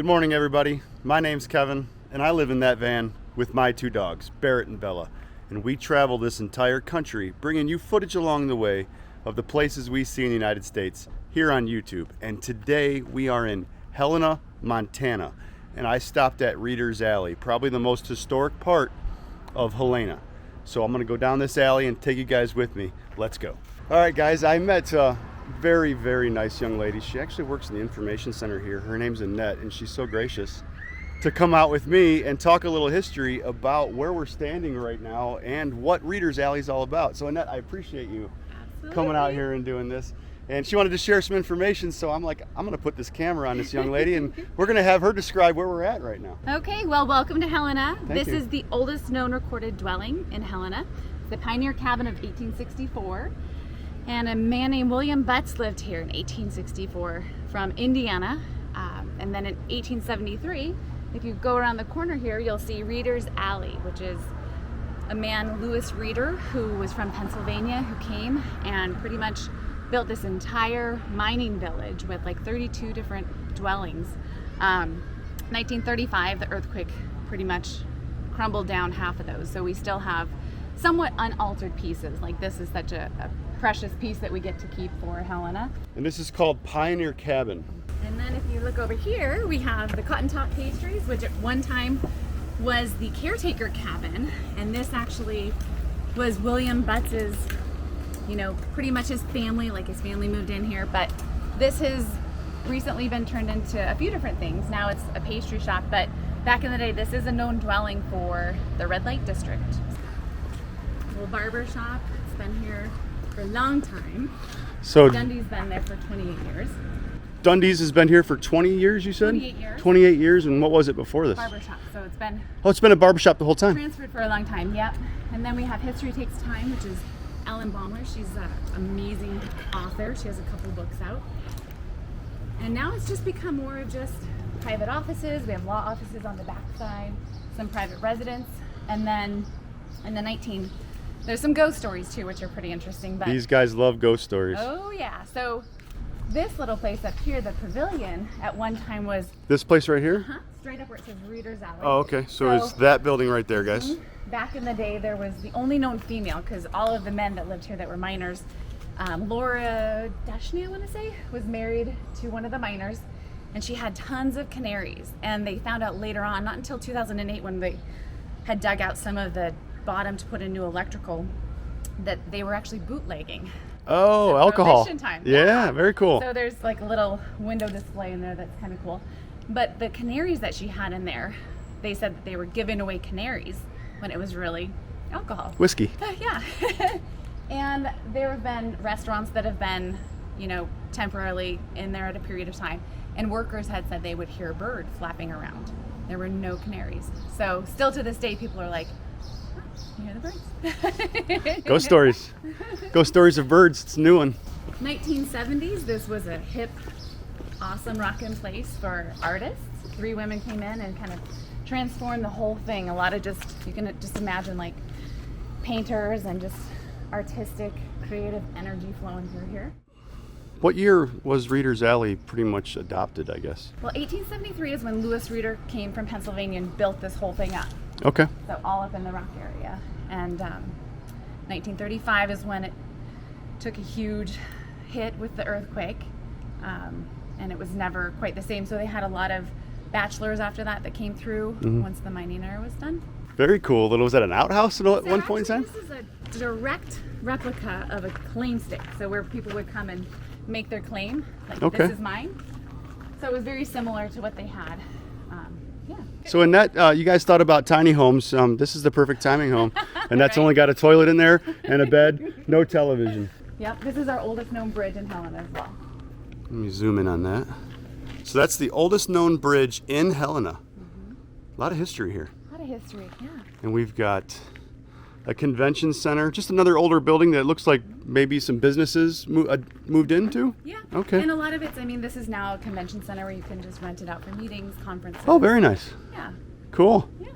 Good morning, everybody. My name's Kevin, and I live in that van with my two dogs, Barrett and Bella. And we travel this entire country, bringing you footage along the way of the places we see in the United States here on YouTube. And today we are in Helena, Montana. And I stopped at Reader's Alley, probably the most historic part of Helena. So I'm gonna go down this alley and take you guys with me. Let's go. All right, guys, I met a very, very nice young lady. She actually works in the information center here. Her name's Annette, and she's so gracious to come out with me and talk a little history about where we're standing right now and what Reader's Alley is all about. So Annette, I appreciate you coming out here and doing this. And she wanted to share some information, so I'm like, I'm gonna put this camera on this young lady and we're gonna have her describe where we're at right now. Okay, well, welcome to Helena. Thank you. Is the oldest known recorded dwelling in Helena. It's the pioneer cabin of 1864. And a man named William Butts lived here in 1864 from Indiana. And then in 1873, if you go around the corner here, you'll see Reader's Alley, which is a man, Lewis Reader, who was from Pennsylvania, who came and pretty much built this entire mining village with like 32 different dwellings. 1935, the earthquake pretty much crumbled down half of those. So we still have somewhat unaltered pieces. Like this is such a precious piece that we get to keep for Helena. And this is called Pioneer Cabin. And then if you look over here, we have the Cotton Top Pastries, which at one time was the caretaker cabin. And this actually was William Butts's, you know, pretty much his family, like his family moved in here. But this has recently been turned into a few different things. Now it's a pastry shop, but back in the day, this is a known dwelling for the red light district. Little barber shop, it's been here for a long time. So Dundee's been there for 28 years. Dundee's has been here for 20 years, you said? 28 years. 28 years, and what was it before this? Barber shop, so it's been Oh, it's been a barbershop the whole time. transferred for a long time, yep. And then we have History Takes Time, which is Ellen Baumler. She's an amazing author. She has a couple books out. And now it's just become more of just private offices. We have law offices on the back side, some private residence, and then in the there's some ghost stories too, which are pretty interesting. But These guys love ghost stories. oh yeah, so this little place up here, the pavilion, at one time was This place right here? straight up where it says Reader's Alley. Oh, okay. So it's that building right there, guys. Back in the day, there was the only known female, because all of the men that lived here that were miners, Laura Dashney, I want to say, was married to one of the miners, and she had tons of canaries. And they found out later on, not until 2008, when they had dug out some of the bottom to put in new electrical, that they were actually bootlegging. Oh, So alcohol. prohibition time. Yeah, very cool. So there's like a little window display in there that's kind of cool. But the canaries that she had in there, they said that they were giving away canaries when it was really alcohol. Whiskey. Yeah. And there have been restaurants that have been, you know, temporarily in there at a period of time. And workers had said they would hear birds flapping around. There were no canaries. So still to this day, people are like, oh, you hear the birds? Ghost stories. Ghost stories of birds. It's a new one. 1970s, this was a hip, awesome rockin' place for artists. 3 women came in and kind of transformed the whole thing. A lot of just, you can just imagine like painters and just artistic, creative energy flowing through here. What year was Reader's Alley pretty much adopted, I guess? Well, 1873 is when Lewis Reader came from Pennsylvania and built this whole thing up. Okay. So all up in the rock area. And 1935 is when it took a huge hit with the earthquake. And it was never quite the same. So they had a lot of bachelors after that came through once the mining era was done. Very cool. Was that an outhouse at So one point in time? This is a direct replica of a claim stick. So where people would come and make their claim, like Okay. this is mine. So it was very similar to what they had. Yeah. So Annette, you guys thought about tiny homes. This is the perfect timing home. And that's Right. only got a toilet in there and a bed, no television. Yep, this is our oldest known bridge in Helena as well. Let me zoom in on that. So that's the oldest known bridge in Helena. A lot of history here. A lot of history, yeah. And we've got a convention center, just another older building that looks like maybe some businesses moved into? Yeah. Okay. And a lot of it's, I mean, this is now a convention center where you can just rent it out for meetings, conferences. Oh, very nice. Yeah. Cool. Yeah.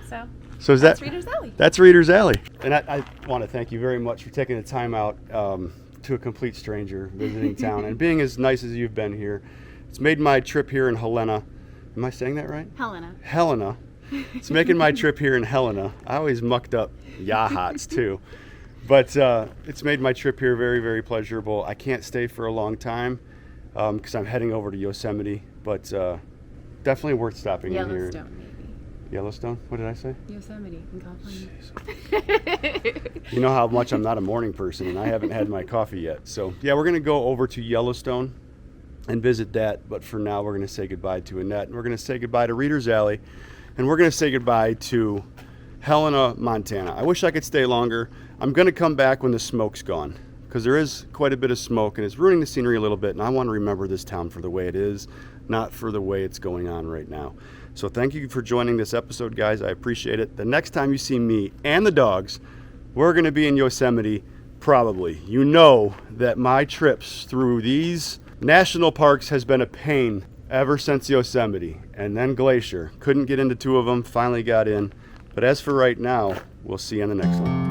So So is that's that Reader's Alley. That's Reader's Alley. And I want to thank you very much for taking the time out to a complete stranger visiting town and being as nice as you've been here. It's made my trip here in Helena Am I saying that right? Helena. Helena. It's making my trip here in Helena. I always mucked up Yahats too. But it's made my trip here very, very pleasurable. I can't stay for a long time because I'm heading over to Yosemite, but definitely worth stopping in here. Yellowstone, maybe. Yellowstone? What did I say? Yosemite in California. You know how much I'm not a morning person, and I haven't had my coffee yet. So yeah, we're going to go over to Yellowstone and visit that. But for now, we're going to say goodbye to Annette, and we're going to say goodbye to Reader's Alley, and we're going to say goodbye to Helena, Montana. I wish I could stay longer. I'm going to come back when the smoke's gone, because there is quite a bit of smoke and it's ruining the scenery a little bit, and I want to remember this town for the way it is, not for the way it's going on right now. So thank you for joining this episode, guys. I appreciate it. The next time you see me and the dogs, we're going to be in Yosemite, probably. You know that my trips through these national parks has been a pain ever since Yosemite, and then Glacier. Couldn't get into 2 of them, finally got in. But as for right now, we'll see you on the next one.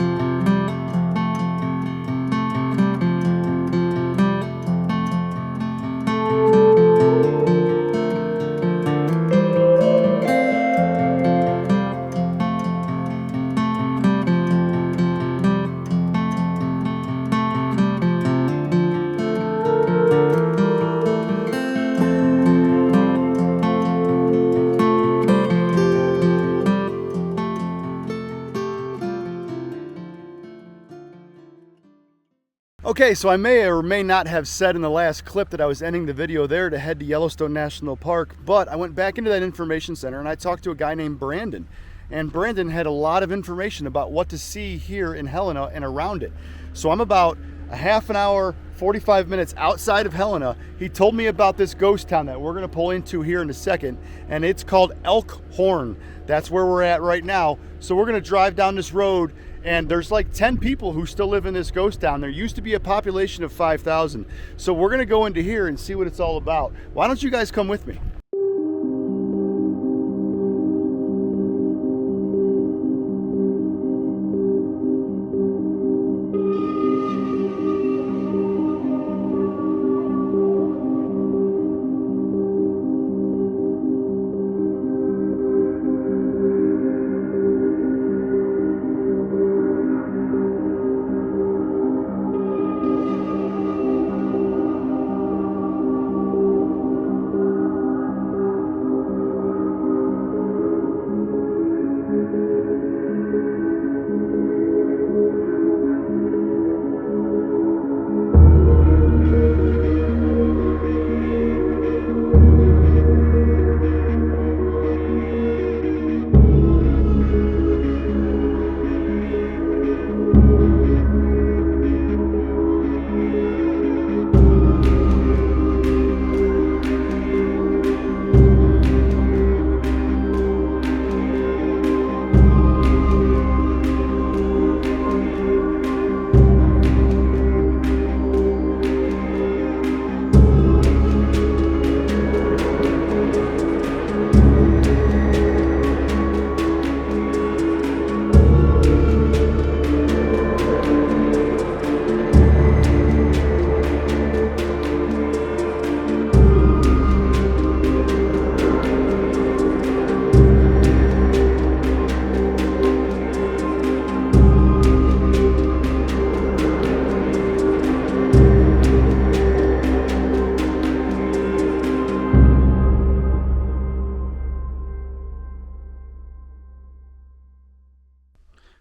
Okay, so I may or may not have said in the last clip that I was ending the video there to head to Yellowstone National Park, but I went back into that information center and I talked to a guy named Brandon. And Brandon had a lot of information about what to see here in Helena and around it. So I'm about a half an hour, 45 minutes outside of Helena. He told me about this ghost town that we're gonna pull into here in a second, and it's called Elkhorn. That's where we're at right now. So we're gonna drive down this road, and there's like 10 people who still live in this ghost town. There used to be a population of 5,000. So we're gonna go into here and see what it's all about. Why don't you guys come with me?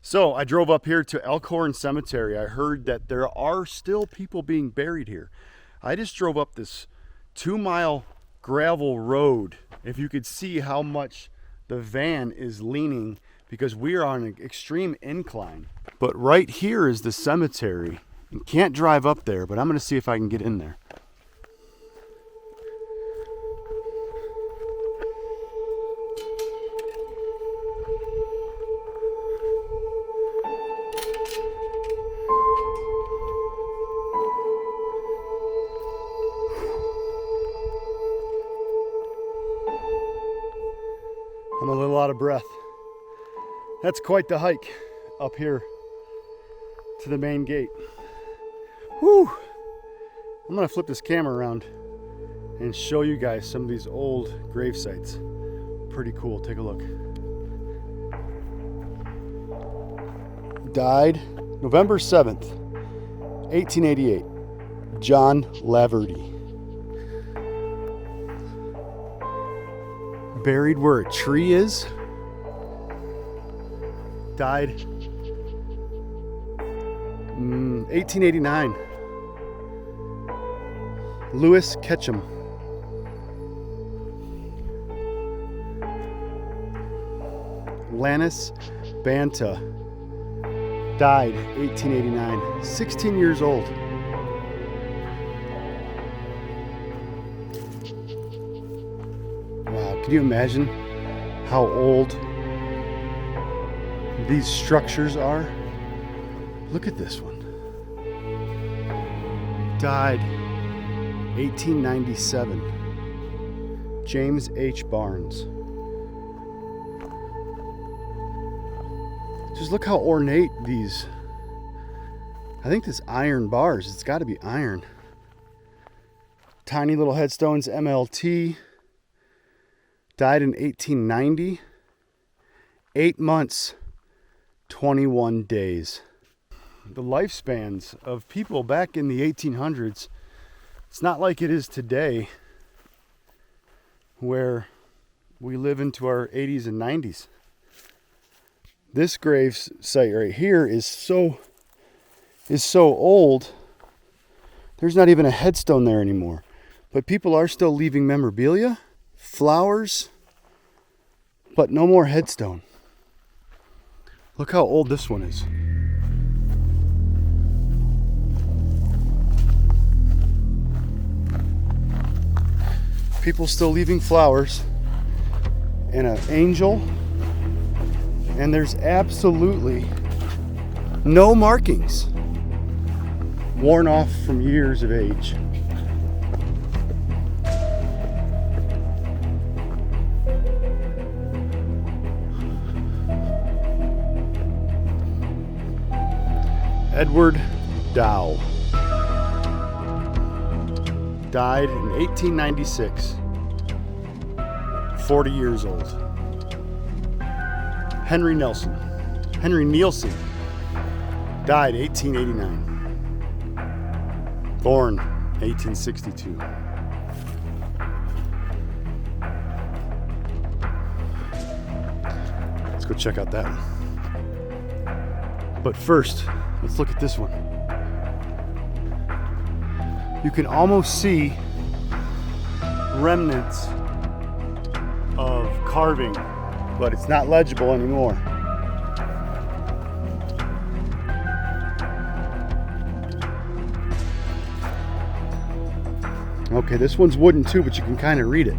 So I drove up here to Elkhorn Cemetery. I heard that there are still people being buried here. I just drove up this 2-mile gravel road. If you could see how much the van is leaning, because we are on an extreme incline. But right here is the cemetery. You can't drive up there, but I'm gonna see if I can get in there. I'm a little out of breath. That's quite the hike up here to the main gate. Whew. I'm gonna flip this camera around and show you guys some of these old grave sites. Pretty cool. Take a look. Died November 7th, 1888. John Laverty. Buried where a tree is. Died 1889. Lewis Ketchum. Lannis Banta. Died 1889. 16 years old. Wow, can you imagine how old these structures are? Look at this one. Died 1897. James H. Barnes. Just look how ornate these. I think this iron bars, it's got to be iron. Tiny little headstones, MLT. Died in 1890. 8 months, 21 days. The lifespans of people back in the 1800s, it's not like it is today, where we live into our 80s and 90s. This grave site right here is so old, there's not even a headstone there anymore. But people are still leaving memorabilia, flowers, but no more headstone. Look how old this one is. People still leaving flowers and an angel, and there's absolutely no markings. Worn off from years of age. Edward Dow. Died in 1896. 40 years old. Henry Nielsen. Died 1889. Born 1862. Let's go check out that one. But first, let's look at this one. You can almost see remnants of carving, but it's not legible anymore. Okay, this one's wooden too, but you can kind of read it.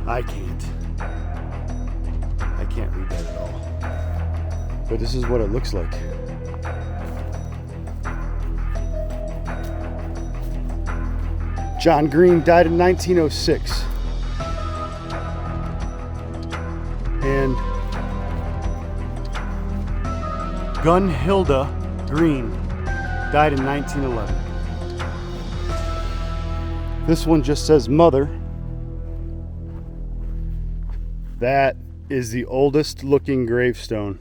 I can't read that at all. But this is what it looks like. John Green died in 1906. And Gunhilda Green died in 1911. This one just says mother. That is the oldest looking gravestone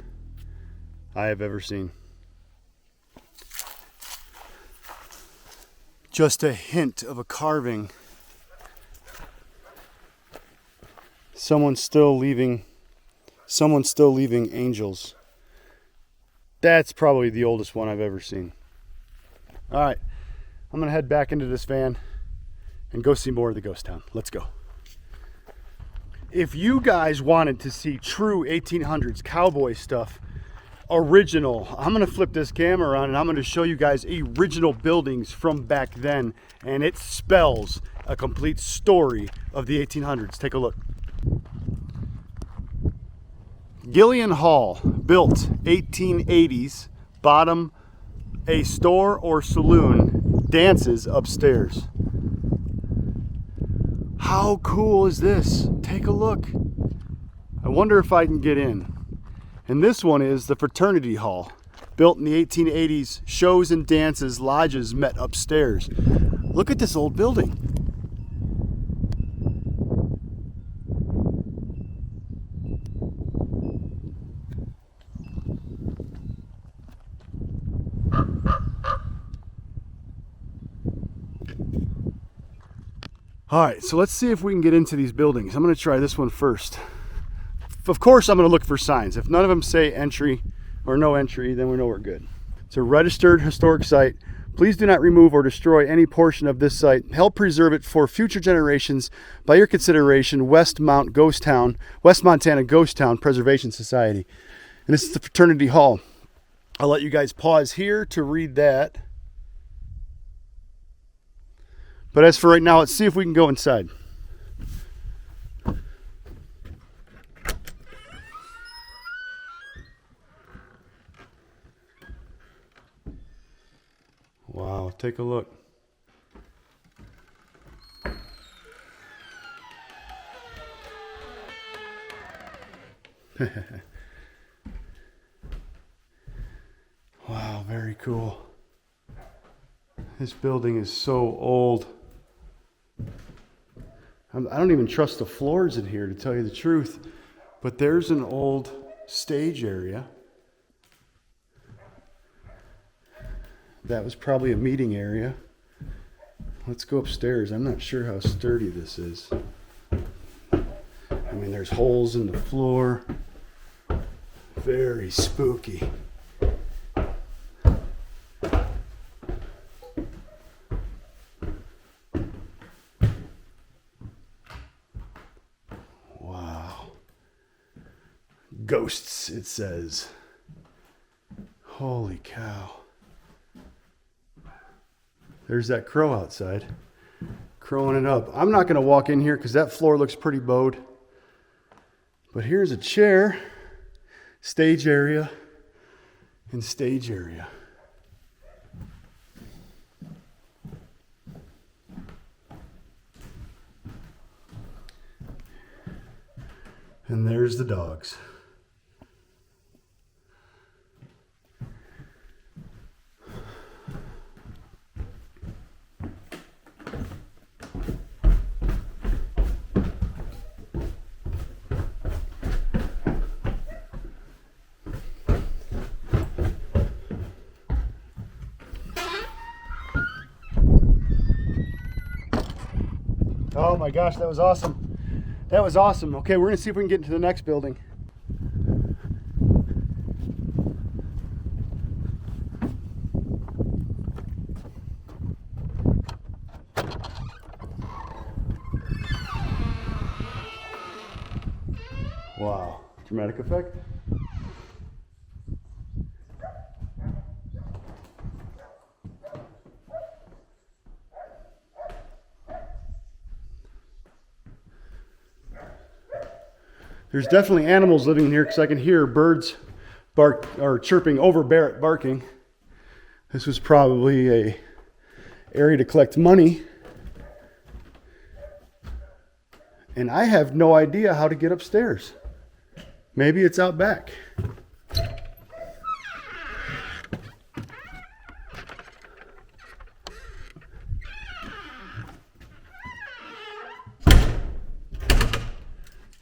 I have ever seen. Just a hint of a carving. Someone's still leaving angels. That's probably the oldest one I've ever seen. All right, I'm gonna head back into this van and go see more of the ghost town. Let's go. If you guys wanted to see true 1800s cowboy stuff, original, I'm gonna flip this camera around and I'm gonna show you guys original buildings from back then, and it spells a complete story of the 1800s. Take a look. Gillian Hall, built 1880s, bottom a store or saloon, dances upstairs. How cool is this? Take a look. I wonder if I can get in. And this one is the Fraternity Hall, Built in the 1880s, shows and dances, lodges met upstairs. Look at this old building. All right, so let's see if we can get into these buildings. I'm going to try this one first. Of course, I'm going to look for signs. If none of them say entry or no entry, then we know we're good. It's a registered historic site. Please do not remove or destroy any portion of this site. Help preserve it for future generations by your consideration. West Montana Ghost Town Preservation Society. And this is the Fraternity Hall. I'll let you guys pause here to read that. But as for right now, let's see if we can go inside. Wow, take a look. Wow, very cool. This building is so old. I don't even trust the floors in here, to tell you the truth. But there's an old stage area. That was probably a meeting area. Let's go upstairs. I'm not sure how sturdy this is. I mean, there's holes in the floor. Very spooky. Wow. Ghosts, it says. Holy cow. There's that crow outside, crowing it up. I'm not going to walk in here because that floor looks pretty bowed. But here's a chair, stage area, and stage area. And there's the dogs. Oh my gosh, that was awesome. That was awesome. Okay, we're gonna see if we can get into the next building. Wow, dramatic effect. There's definitely animals living in here because I can hear birds bark or chirping over Barrett barking. This was probably a area to collect money. And I have no idea how to get upstairs. Maybe it's out back.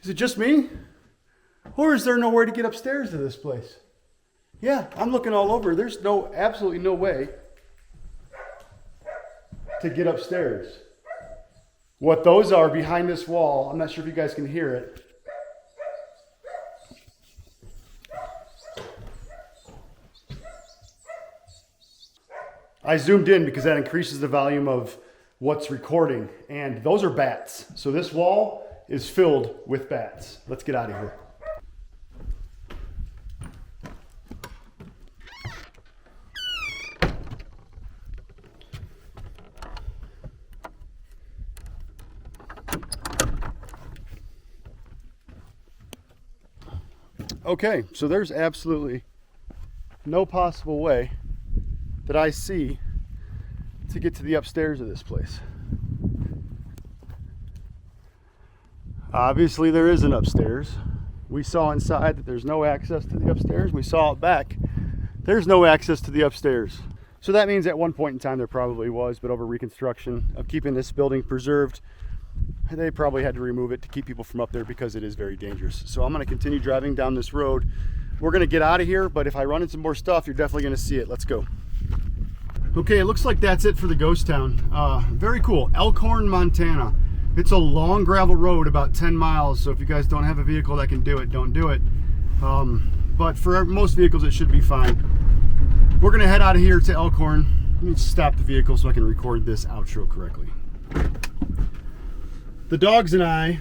Is it just me? Or is there nowhere to get upstairs to this place? Yeah, I'm looking all over. There's absolutely no way to get upstairs. What those are behind this wall, I'm not sure if you guys can hear it. I zoomed in because that increases the volume of what's recording, and those are bats. So this wall is filled with bats. Let's get out of here. Okay, so there's absolutely no possible way that I see to get to the upstairs of this place. Obviously there is an upstairs. We saw inside that there's no access to the upstairs. We saw out back There's no access to the upstairs. So that means at one point in time there probably was, but over reconstruction of keeping this building preserved, they probably had to remove it to keep people from up there because it is very dangerous. So I'm going to continue driving down this road. We're going to get out of here, but if I run into more stuff, you're definitely going to see it. Let's go. Okay, it looks like that's it for the ghost town. Very cool. Elkhorn, Montana. It's a long gravel road, about 10 miles. So if you guys don't have a vehicle that can do it, don't do it. But for most vehicles, it should be fine. We're gonna head out of here to Elkhorn. Let me stop the vehicle so I can record this outro correctly. The dogs and I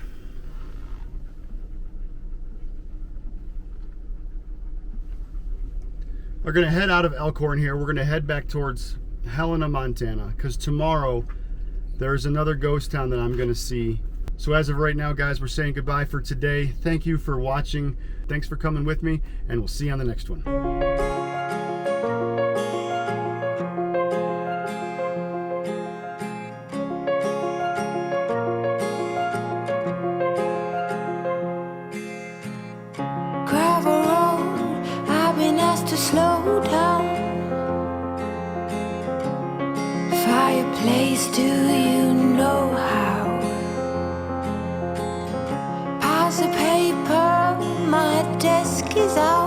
are gonna head out of Elkhorn here. We're gonna head back towards Helena, Montana, because tomorrow there's another ghost town that I'm gonna see. So as of right now, guys, we're saying goodbye for today. Thank you for watching. Thanks for coming with me, and we'll see you on the next one. Gravel road, I've been asked to slow down. Fireplace, do you know how? Piles of paper, my desk is out.